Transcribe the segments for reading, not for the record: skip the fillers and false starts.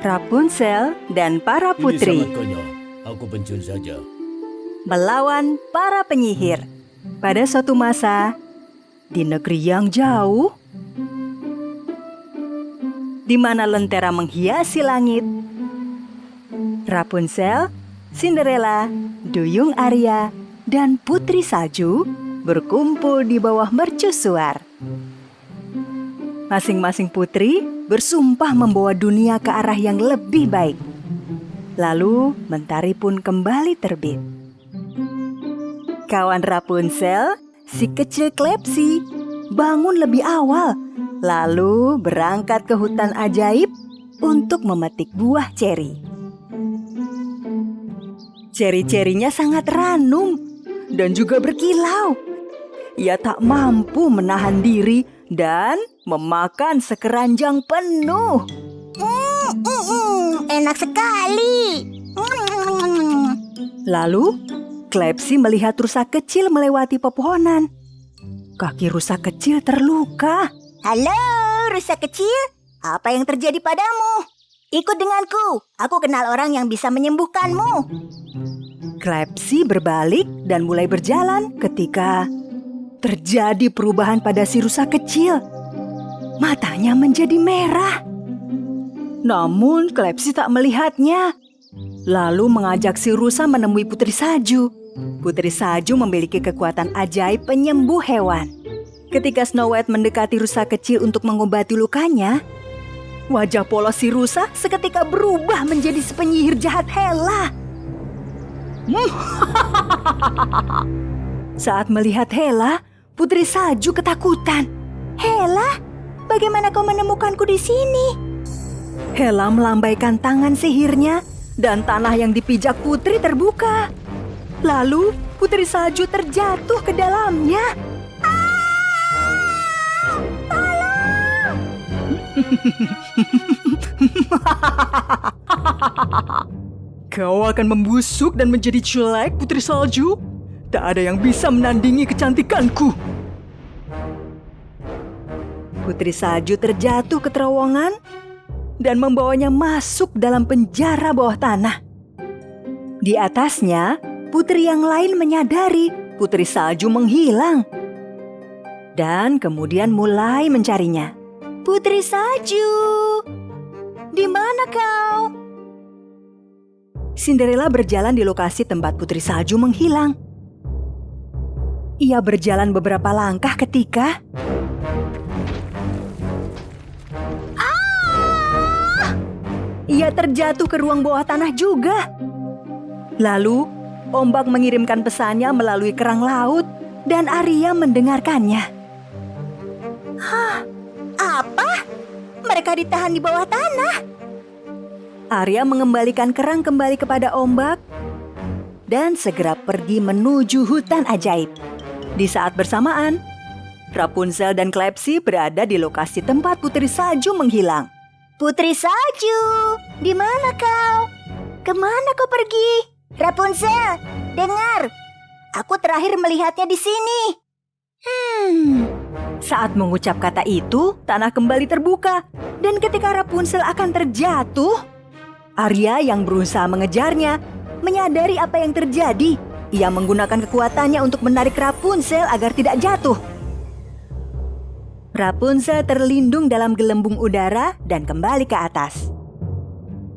Rapunzel dan para putri Ini sangat konyol. Aku pensiun saja. melawan para penyihir. Pada suatu masa, di negeri yang jauh, di mana lentera menghiasi langit, Rapunzel, Cinderella, Duyung Arya, dan Putri Salju berkumpul di bawah mercusuar. Masing-masing putri bersumpah membawa dunia ke arah yang lebih baik. Lalu mentari pun kembali terbit. Kawan Rapunzel, si kecil Klepsi, bangun lebih awal, lalu berangkat ke hutan ajaib untuk memetik buah ceri. Ceri-cerinya sangat ranum dan juga berkilau. Ia tak mampu menahan diri dan memakan sekeranjang penuh. Enak sekali. Lalu, Klepsi melihat rusa kecil melewati pepohonan. Kaki rusa kecil terluka. Halo, rusa kecil. Apa yang terjadi padamu? Ikut denganku. Aku kenal orang yang bisa menyembuhkanmu. Klepsi berbalik dan mulai berjalan ketika terjadi perubahan pada si rusa kecil. Matanya menjadi merah. Namun Klepsi tak melihatnya. Lalu mengajak si rusa menemui Putri Salju. Putri Salju memiliki kekuatan ajaib penyembuh hewan. Ketika Snow White mendekati rusa kecil untuk mengobati lukanya, wajah polos si rusa seketika berubah menjadi si penyihir jahat Hela. Saat melihat Hela, Putri Salju ketakutan. Hela, bagaimana kau menemukanku di sini? Hela melambaikan tangan sihirnya dan tanah yang dipijak Putri terbuka. Lalu Putri Salju terjatuh ke dalamnya. Kau akan membusuk dan menjadi jelek, Putri Salju. Tak ada yang bisa menandingi kecantikanku. Putri Salju terjatuh ke terowongan dan membawanya masuk dalam penjara bawah tanah. Di atasnya, putri yang lain menyadari Putri Salju menghilang. Dan kemudian mulai mencarinya. Putri Salju, di mana kau? Cinderella berjalan di lokasi tempat Putri Salju menghilang. Ia berjalan beberapa langkah ketika ia terjatuh ke ruang bawah tanah juga. Lalu, ombak mengirimkan pesannya melalui kerang laut dan Arya mendengarkannya. Apa? Mereka ditahan di bawah tanah. Arya mengembalikan kerang kembali kepada ombak dan segera pergi menuju hutan ajaib. Di saat bersamaan, Rapunzel dan Klepsi berada di lokasi tempat Putri Salju menghilang. Putri Salju, di mana kau? Kemana kau pergi? Rapunzel, dengar. Aku terakhir melihatnya di sini. Saat mengucap kata itu, tanah kembali terbuka. Dan ketika Rapunzel akan terjatuh, Arya yang berusaha mengejarnya menyadari apa yang terjadi. Ia menggunakan kekuatannya untuk menarik Rapunzel agar tidak jatuh. Rapunzel terlindung dalam gelembung udara dan kembali ke atas.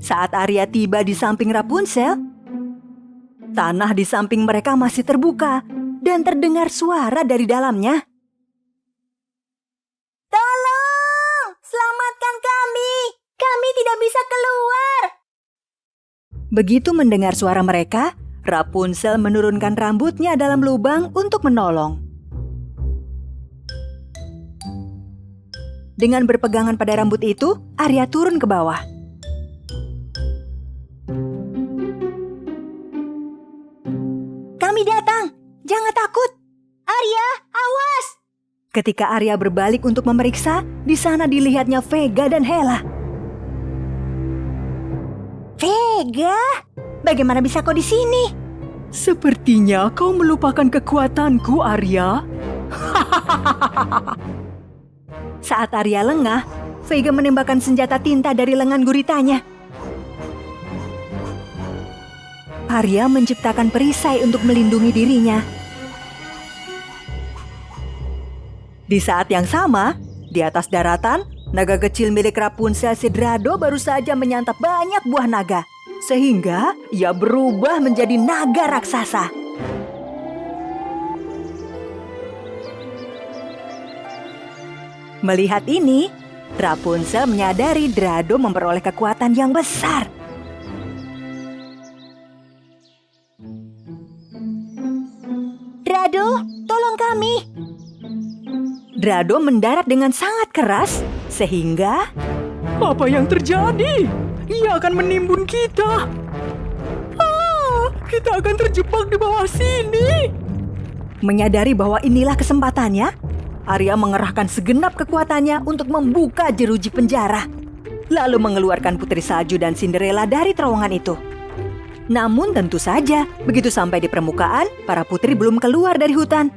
Saat Arya tiba di samping Rapunzel, tanah di samping mereka masih terbuka dan terdengar suara dari dalamnya. Tolong, selamatkan kami. Kami tidak bisa keluar. Begitu mendengar suara mereka, Rapunzel menurunkan rambutnya dalam lubang untuk menolong. Dengan berpegangan pada rambut itu, Arya turun ke bawah. Kami datang. Jangan takut. Arya, awas. Ketika Arya berbalik untuk memeriksa, di sana dilihatnya Vega dan Hela. Vega, bagaimana bisa kau di sini? Sepertinya kau melupakan kekuatanku, Arya. Saat Arya lengah, Vega menembakkan senjata tinta dari lengan guritanya. Arya menciptakan perisai untuk melindungi dirinya. Di saat yang sama, di atas daratan, naga kecil milik Rapunzel si Drado baru saja menyantap banyak buah naga, sehingga ia berubah menjadi naga raksasa. Melihat ini, Rapunzel menyadari Drado memperoleh kekuatan yang besar. Drado, tolong kami. Drado mendarat dengan sangat keras, sehingga... Apa yang terjadi? Ia akan menimbun kita. Kita akan terjebak di bawah sini. Menyadari bahwa inilah kesempatannya, Arya mengerahkan segenap kekuatannya untuk membuka jeruji penjara, lalu mengeluarkan Putri Salju dan Cinderella dari terowongan itu. Namun tentu saja, begitu sampai di permukaan, para putri belum keluar dari hutan.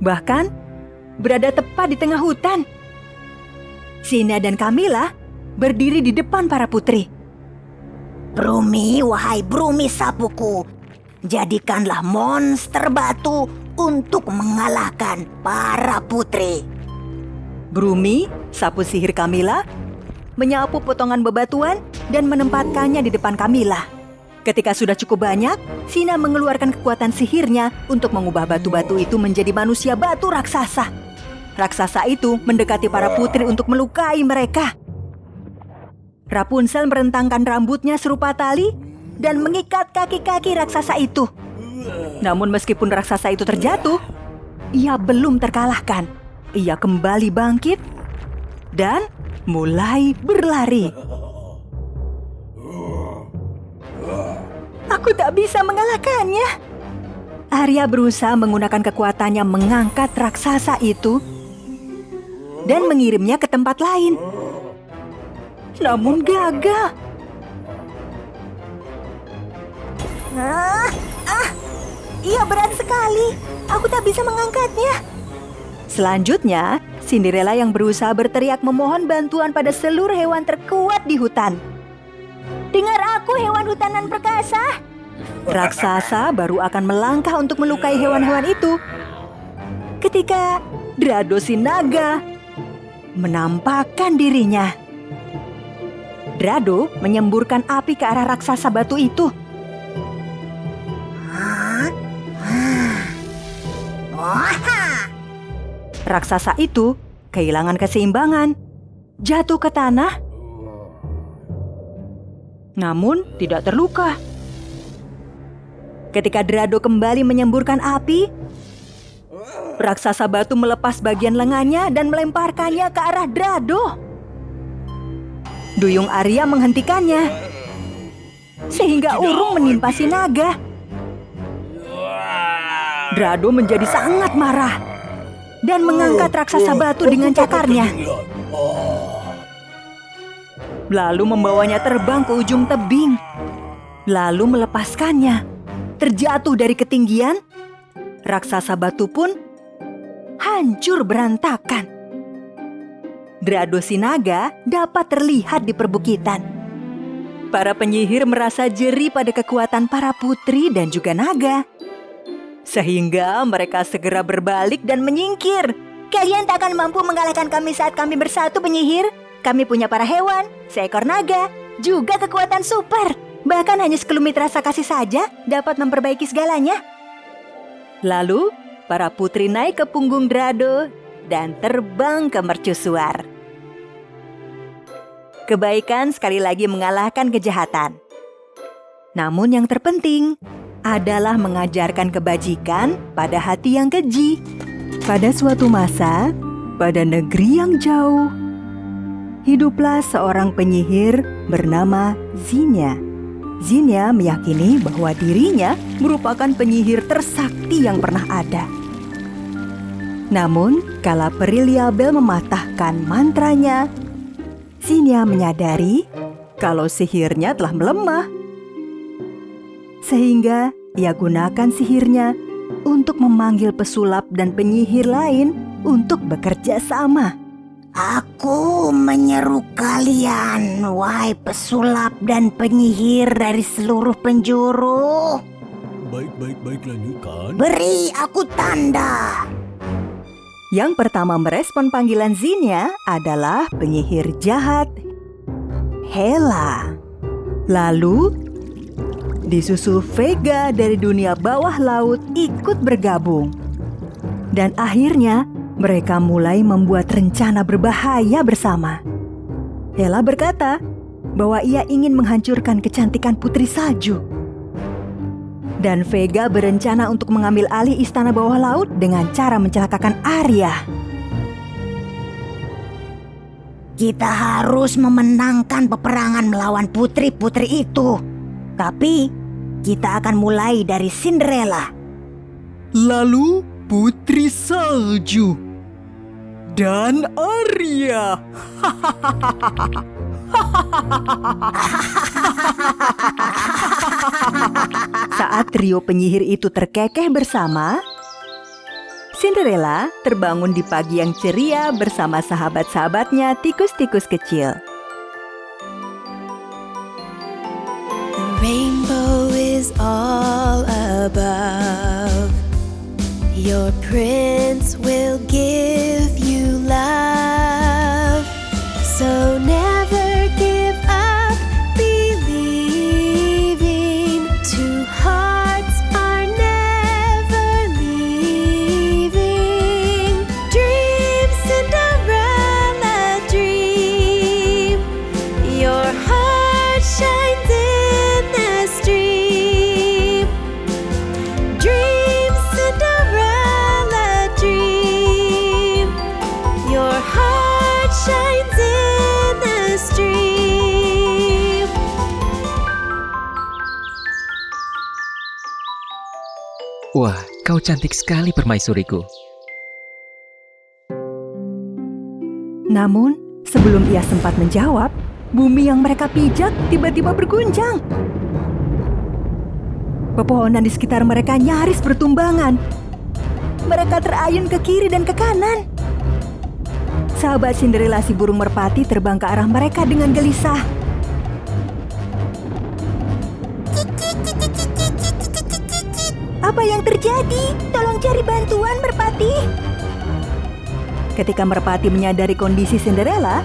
Bahkan, berada tepat di tengah hutan. Sina dan Camilla berdiri di depan para putri. Brumi, wahai Brumi sapuku, jadikanlah monster batu untuk mengalahkan para putri. Brumi, sapu sihir Camilla, menyapu potongan bebatuan dan menempatkannya di depan Camilla. Ketika sudah cukup banyak, Sina mengeluarkan kekuatan sihirnya untuk mengubah batu-batu itu menjadi manusia batu raksasa. Raksasa itu mendekati para putri untuk melukai mereka. Rapunzel merentangkan rambutnya serupa tali dan mengikat kaki-kaki raksasa itu. Namun meskipun raksasa itu terjatuh, ia belum terkalahkan. Ia kembali bangkit dan mulai berlari. Aku tak bisa mengalahkannya. Arya berusaha menggunakan kekuatannya mengangkat raksasa itu dan mengirimnya ke tempat lain. Namun gagal. Ia berat sekali. Aku tak bisa mengangkatnya. Selanjutnya, Cinderella yang berusaha berteriak memohon bantuan pada seluruh hewan terkuat di hutan. Dengar aku, hewan hutanan perkasa. Raksasa baru akan melangkah untuk melukai hewan-hewan itu, ketika Drado si naga menampakkan dirinya. Drado menyemburkan api ke arah raksasa batu itu. Raksasa itu kehilangan keseimbangan, jatuh ke tanah, namun tidak terluka. Ketika Drado kembali menyemburkan api, raksasa batu melepas bagian lengannya dan melemparkannya ke arah Drado. Duyung Arya menghentikannya, sehingga urung menimpa si naga. Drado menjadi sangat marah dan mengangkat raksasa batu dengan cakarnya, lalu membawanya terbang ke ujung tebing, lalu melepaskannya. Terjatuh dari ketinggian, raksasa batu pun hancur berantakan. Drado si naga dapat terlihat di perbukitan. Para penyihir merasa jeri pada kekuatan para putri dan juga naga, sehingga mereka segera berbalik dan menyingkir. Kalian tak akan mampu mengalahkan kami saat kami bersatu, penyihir. Kami punya para hewan, seekor naga, juga kekuatan super. Bahkan hanya sekelumit rasa kasih saja dapat memperbaiki segalanya. Lalu, para putri naik ke punggung Drado dan terbang ke mercusuar. Kebaikan sekali lagi mengalahkan kejahatan. Namun yang terpenting adalah mengajarkan kebajikan pada hati yang keji. Pada suatu masa, pada negeri yang jauh, hiduplah seorang penyihir bernama Zinya. Zinya meyakini bahwa dirinya merupakan penyihir tersakti yang pernah ada. Namun, kala peri Liabel mematahkan mantranya, Zinya menyadari kalau sihirnya telah melemah. Sehingga ia gunakan sihirnya untuk memanggil pesulap dan penyihir lain untuk bekerja sama. Aku menyeru kalian, wahai pesulap dan penyihir dari seluruh penjuru. Baik, lanjutkan. Beri aku tanda. Yang pertama merespon panggilan Zinnia adalah penyihir jahat Hela. Lalu disusul Vega dari dunia bawah laut ikut bergabung. Dan akhirnya mereka mulai membuat rencana berbahaya bersama. Hela berkata bahwa ia ingin menghancurkan kecantikan Putri Salju. Dan Vega berencana untuk mengambil alih istana bawah laut dengan cara mencelakakan Arya. Kita harus memenangkan peperangan melawan putri-putri itu. Tapi kita akan mulai dari Cinderella. Lalu Putri Salju dan Arya. Saat trio penyihir itu terkekeh bersama, Cinderella terbangun di pagi yang ceria bersama sahabat-sahabatnya tikus-tikus kecil. The rainbow is all above. Your prince will give you love. So never give up believing. Two hearts are never leaving. Dream, Cinderella, dream. Your heart shines in the stream. Dream, Cinderella, dream. Your heart shines in the stream. Wah, kau cantik sekali permaisuriku. Namun, sebelum ia sempat menjawab, bumi yang mereka pijak tiba-tiba berguncang. Pepohonan di sekitar mereka nyaris bertumbangan. Mereka terayun ke kiri dan ke kanan. Sahabat Cinderella si burung merpati terbang ke arah mereka dengan gelisah. Apa yang terjadi? Tolong cari bantuan, merpati. Ketika merpati menyadari kondisi Cinderella,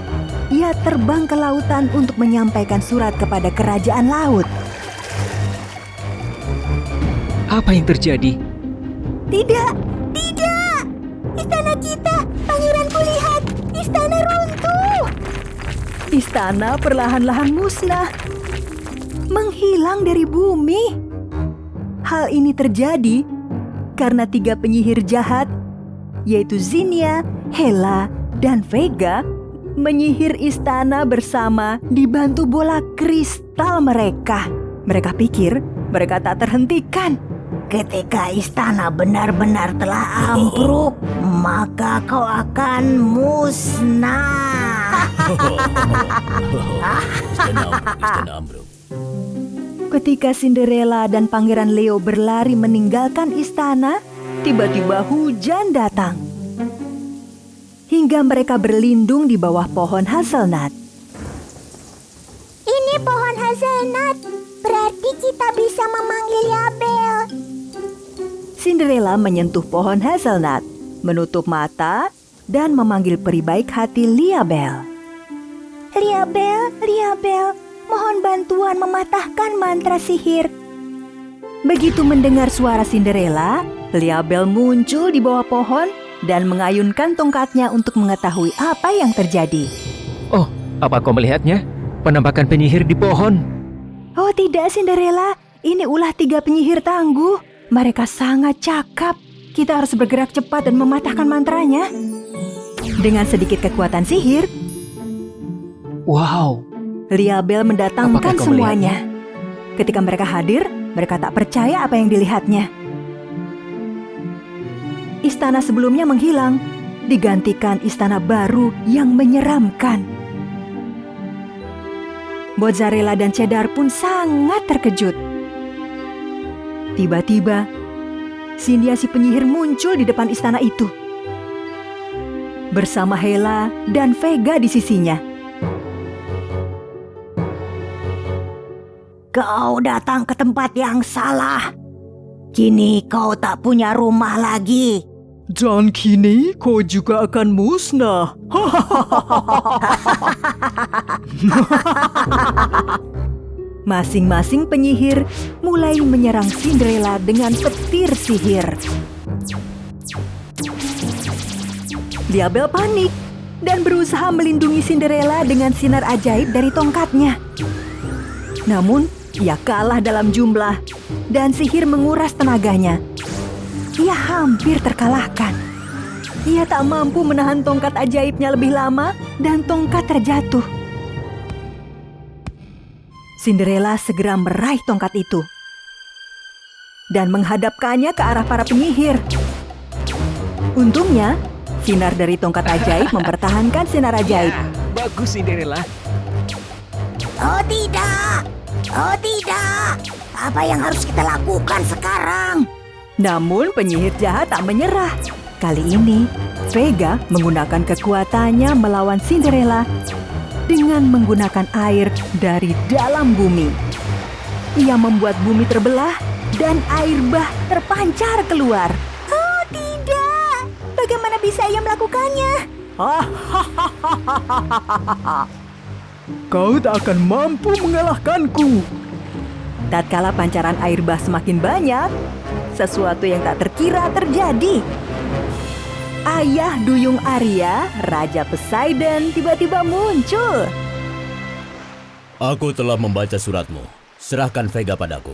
ia terbang ke lautan untuk menyampaikan surat kepada kerajaan laut. Apa yang terjadi? Tidak, tidak. Istana kita, pangeranku, lihat. Istana runtuh. Istana perlahan-lahan musnah, menghilang dari bumi. Hal ini terjadi karena 3 penyihir jahat, yaitu Zinnia, Hela, dan Vega, menyihir istana bersama dibantu bola kristal mereka. Mereka pikir mereka tak terhentikan. Ketika istana benar-benar telah ambruk, maka kau akan musnah. Istana ambruk. Ketika Cinderella dan Pangeran Leo berlari meninggalkan istana, tiba-tiba hujan datang. Hingga mereka berlindung di bawah pohon hazelnut. Ini pohon hazelnut. Berarti kita bisa memanggil Liabel. Cinderella menyentuh pohon hazelnut, menutup mata, dan memanggil peri baik hati Liabel. Liabel, Liabel, mohon bantuan mematahkan mantra sihir. Begitu mendengar suara Cinderella, Liabel muncul di bawah pohon dan mengayunkan tongkatnya untuk mengetahui apa yang terjadi. Oh, apa kau melihatnya? Penampakan penyihir di pohon. Oh tidak, Cinderella, ini ulah 3 penyihir tangguh. Mereka sangat cakap. Kita harus bergerak cepat dan mematahkan mantranya. Dengan sedikit kekuatan sihir, Wow, Liabel Apakah mendatangkan kau semuanya. Ketika mereka hadir, mereka tak percaya apa yang dilihatnya. Istana sebelumnya menghilang, digantikan istana baru yang menyeramkan. Mozzarella dan cheddar pun sangat terkejut. Tiba-tiba, Zinnia si penyihir muncul di depan istana itu. bersama Hela dan Vega di sisinya. Kau datang ke tempat yang salah. Kini kau tak punya rumah lagi. Dan kini kau juga akan musnah. Masing-masing penyihir mulai menyerang Cinderella dengan petir sihir. Liabel panik dan berusaha melindungi Cinderella dengan sinar ajaib dari tongkatnya. Namun, ia kalah dalam jumlah dan sihir menguras tenaganya. Ia hampir terkalahkan. Ia tak mampu menahan tongkat ajaibnya lebih lama dan tongkat terjatuh. Cinderella segera meraih tongkat itu dan menghadapkannya ke arah para penyihir. Untungnya, sinar dari tongkat ajaib mempertahankan sinar ajaib. Bagus, Cinderella. Oh tidak! Oh tidak! Apa yang harus kita lakukan sekarang? Namun penyihir jahat tak menyerah. Kali ini, Vega menggunakan kekuatannya melawan Cinderella dengan menggunakan air dari dalam bumi. Ia membuat bumi terbelah dan air bah terpancar keluar. Oh tidak! Bagaimana bisa ia melakukannya? Kau tak akan mampu mengalahkanku. Tatkala pancaran air bah semakin banyak, sesuatu yang tak terkira terjadi. Ayah duyung Arya, Raja Poseidon, tiba-tiba muncul. Aku telah membaca suratmu. Serahkan Vega padaku.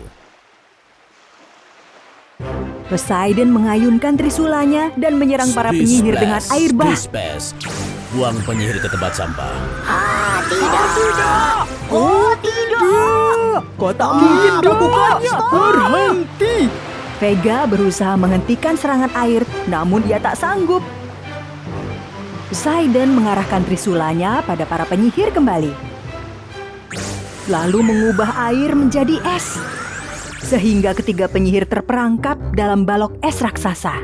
Poseidon mengayunkan trisulanya dan menyerang para penyihir dengan air bah. Splash. Buang penyihir ke tempat sampah. Tidak! Oh tidak! Kau tak mungkin melakukannya. Berhenti! Vega berusaha menghentikan serangan air, namun ia tak sanggup. Poseidon mengarahkan trisulanya pada para penyihir kembali. Lalu mengubah air menjadi es. Sehingga ketiga penyihir terperangkap dalam balok es raksasa.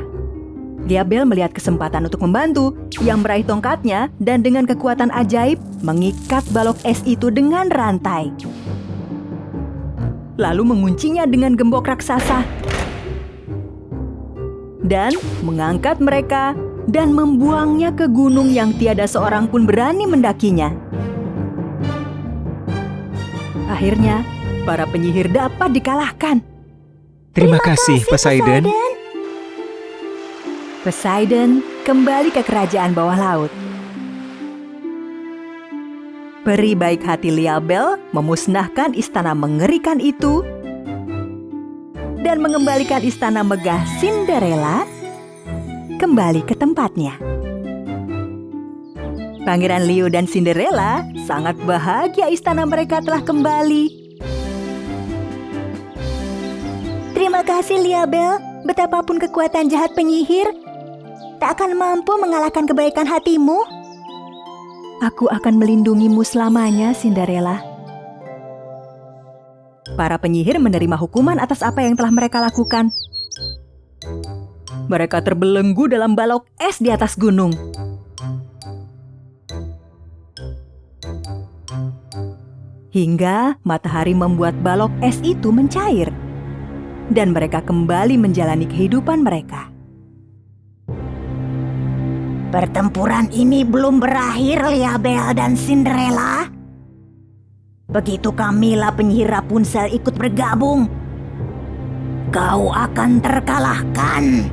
Liabel melihat kesempatan untuk membantu. Ia meraih tongkatnya dan dengan kekuatan ajaib mengikat balok es itu dengan rantai. Lalu menguncinya dengan gembok raksasa. Dan mengangkat mereka dan membuangnya ke gunung yang tiada seorang pun berani mendakinya. Akhirnya, para penyihir dapat dikalahkan. Terima kasih, Poseidon. Poseidon kembali ke kerajaan bawah laut. Peri baik hati Liabel memusnahkan istana mengerikan itu dan mengembalikan istana megah Cinderella kembali ke tempatnya. Pangeran Leo dan Cinderella sangat bahagia istana mereka telah kembali. Terima kasih Liabel. Betapapun kekuatan jahat penyihir, tak akan mampu mengalahkan kebaikan hatimu. Aku akan melindungimu selamanya, Cinderella. Para penyihir menerima hukuman atas apa yang telah mereka lakukan. Mereka terbelenggu dalam balok es di atas gunung. Hingga matahari membuat balok es itu mencair. Dan mereka kembali menjalani kehidupan mereka. Pertempuran ini belum berakhir, Liabel dan Cinderella. Begitu Camilla penyihir Rapunzel ikut bergabung, kau akan terkalahkan.